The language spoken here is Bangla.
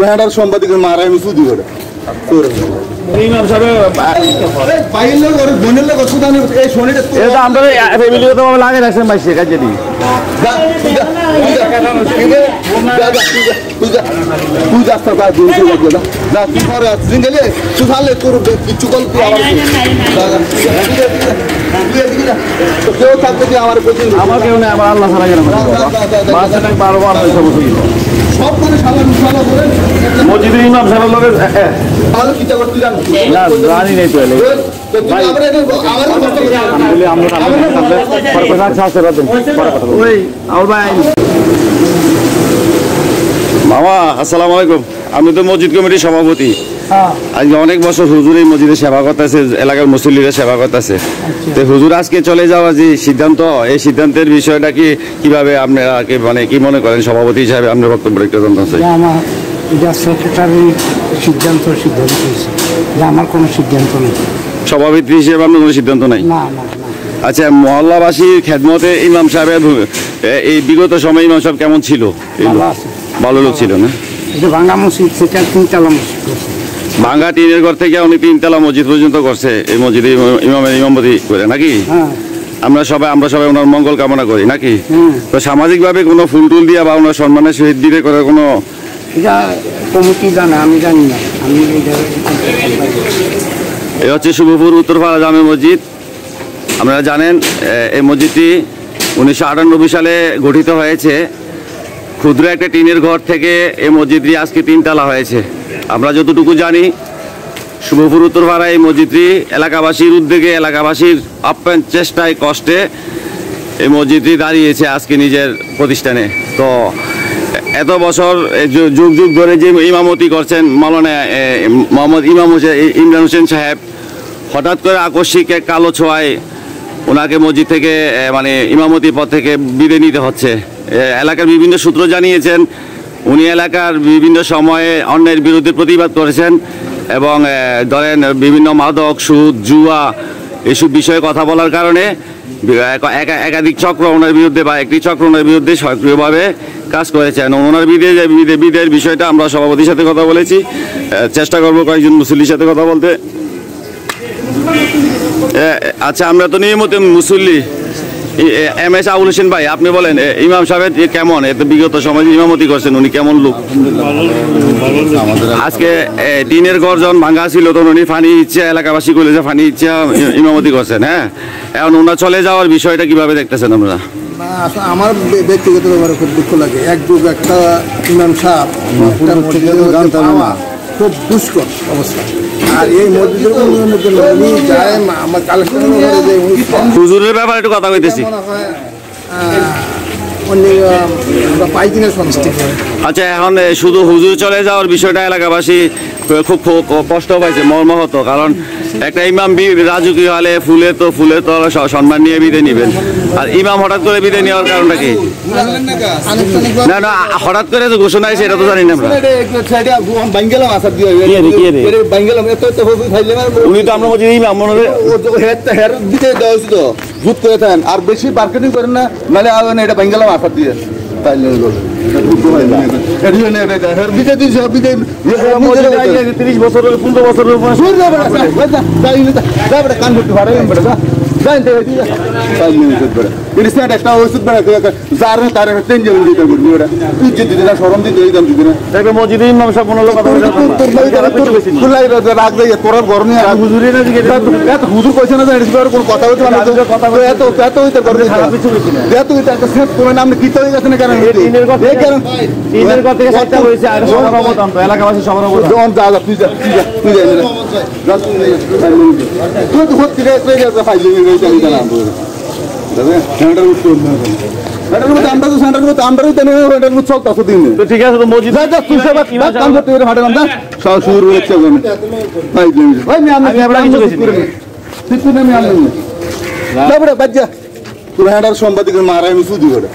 পুরাটার সাংবাদিকের মারা আমি সুদি করে ইমাম সাহেব বাইরের লোক আর বোনের লোক সুদান এই শনিটা এটা আমরা ফ্যামিলি তো লাগে রাখছেন ভাই শেখা যদি তুই যাস্তা কাজ দিন শুরু না না তুই পরে সিঙ্গেলে তুই ভালো তোর কিছু কল তুই আবার কেউ থাকতে কি আমার কোচিং আমার কেউ নেই আমার আল্লাহ ছাড়া গেলাম মাঝখানে 12 বার হয়েছে সব করে সালাম সালাম করেন মসজিদের ইমাম সাহেবের লোকের ভালো কি চাকর তুই জানো না জানি নাই তো এলে ভাই আমরা পরে কথা আছে রাতেন পরে কথা ওই আউল ভাই মামা আসসালামু আলাইকুম আমি তো মসজিদ কমিটির সভাপতি আজকে অনেক বছর হুজুর এই মসজিদে সেবা করতেছে এলাকার মুসল্লিরা সেবা করতেছে তো হুজুর আজকে চলে যাওয়া যে সিদ্ধান্ত এই সিদ্ধান্তের বিষয়টা কি কিভাবে আপনারা মানে কি মনে করেন সভাপতি হিসাবে আপনার বক্তব্য একটু জানতে চাই আমার এটা সেক্রেটারি সিদ্ধান্ত হয়েছে যে আমার কোনো সিদ্ধান্ত নেই সভাপতি হিসেবে আপনার কোনো সিদ্ধান্ত নাই না না আচ্ছা মহল্লাবাসীর খেদমতে ইমাম সাহেবের এই বিগত সময় ইমাম সাহেব কেমন ছিল ভালো লোক ছিল না ভাঙ্গা মসজিদ সেটা 3তলা মসজিদ ভাঙ্গা টিনের ঘর থেকে উনি 3তলা মসজিদ পর্যন্ত করছে এই মসজিদে ইমামের ইমামতি করে নাকি আমরা সবাই ওনার মঙ্গল কামনা করি নাকি তো সামাজিকভাবে কোনো ফুল টুল দিয়া বা ওনার সম্মানের সহিত দিলে করে কোনো কমিটি জানে আমি জানি না আমি এই হচ্ছে শুভপুর উত্তরপাড়া জামে মসজিদ আপনারা জানেন এই মসজিদটি 1998 সালে গঠিত হয়েছে ক্ষুদ্র একটা টিনের ঘর থেকে এই মসজিদটি আজকে 3তলা হয়েছে আমরা যতটুকু জানি শুভপুর উত্তরপাড়া এই মসজিদটি এলাকাবাসীর উদ্যোগে এলাকাবাসীর আপ্রাণ চেষ্টায় কষ্টে এই মসজিদটি দাঁড়িয়েছে আজকে নিজের প্রতিষ্ঠানে তো এত বছর যুগ যুগ ধরে যে ইমামতি করছেন মাওলানা মোহাম্মদ ইমরান হোসেন সাহেব হঠাৎ করে আকস্মিক এক কালো ছোঁয়ায় ওনাকে মসজিদ থেকে মানে ইমামতি পদ থেকে বিদায় নিতে হচ্ছে এলাকার বিভিন্ন সূত্র জানিয়েছেন উনি এলাকার বিভিন্ন সময়ে অন্যায়ের বিরুদ্ধে প্রতিবাদ করেছেন এবং ধরেন বিভিন্ন মাদক সুদ জুয়া এসব বিষয়ে কথা বলার কারণে একাধিক চক্র ওনার বিরুদ্ধে বা একটি চক্র ওনার বিরুদ্ধে সক্রিয়ভাবে কাজ করেছেন ওনার বিদায়ের বিষয়টা আমরা সভাপতির সাথে কথা বলেছি চেষ্টা করবো কয়েকজন মুসল্লির সাথে কথা বলতে আচ্ছা আমরা তো নিয়মিত মুসল্লি MS আবুল হোসেন ভাই আপনি বলেন ইমাম সাহেব কেমন এত বিগত সময় ইমামতি করছেন উনি কেমন লোক আজকে টিনের ঘর যখন ভাঙ্গা ছিল তখন উনি ফানি ইচ্ছা এলাকাবাসী করলে যে ফানি ইচ্ছা ইমামতি করছেন হ্যাঁ এখন ওনার চলে যাওয়ার বিষয়টা কিভাবে দেখতেছেন আপনারা আমার ব্যক্তিগত ব্যাপারে খুব দুঃখ লাগে একটা ইমাম সাহেব খুব দুষ্কর অবস্থা আর এই মসজিদের যায় আমার কালেকশন হুজুরের ব্যাপারে একটু কথা কইতেছি আচ্ছা এখন শুধু হুজুর চলে যাওয়ার বিষয়টা এলাকাবাসী খুব কষ্ট পাইছে মর্মাহত কারণ একটা ইমাম রাজকীয় হলে ফুলের তো সম্মান নিয়ে বিদায় নেবেন আর ইমাম হঠাৎ করে বিদায় নেওয়ার কারণটা কি না না হঠাৎ করে তো ঘোষণা হয়েছে এটা তো জানি না আমরা উনি তো আমরা বলছি ইমাম মনে ভূত করে থাকেন আর বেশি মার্কেটিং করেন না মানে এটা বাঙ্গালাম আসার দিয়ে তাই 30 বছর 15 বছর কান করতে পারে একটা ওষুধ যার তার সরম দিতে মসজিদে ইমাম সাহেব তোর ঘর নিয়ে হুজুর কইছে না কোনো কথা হইতে আপনি কি তৈরি গেছেন কেন এলাকাবাসী সবার ঠিক আছে তো মসজিদ সাংবাদিকের মারা আমি সুদি করে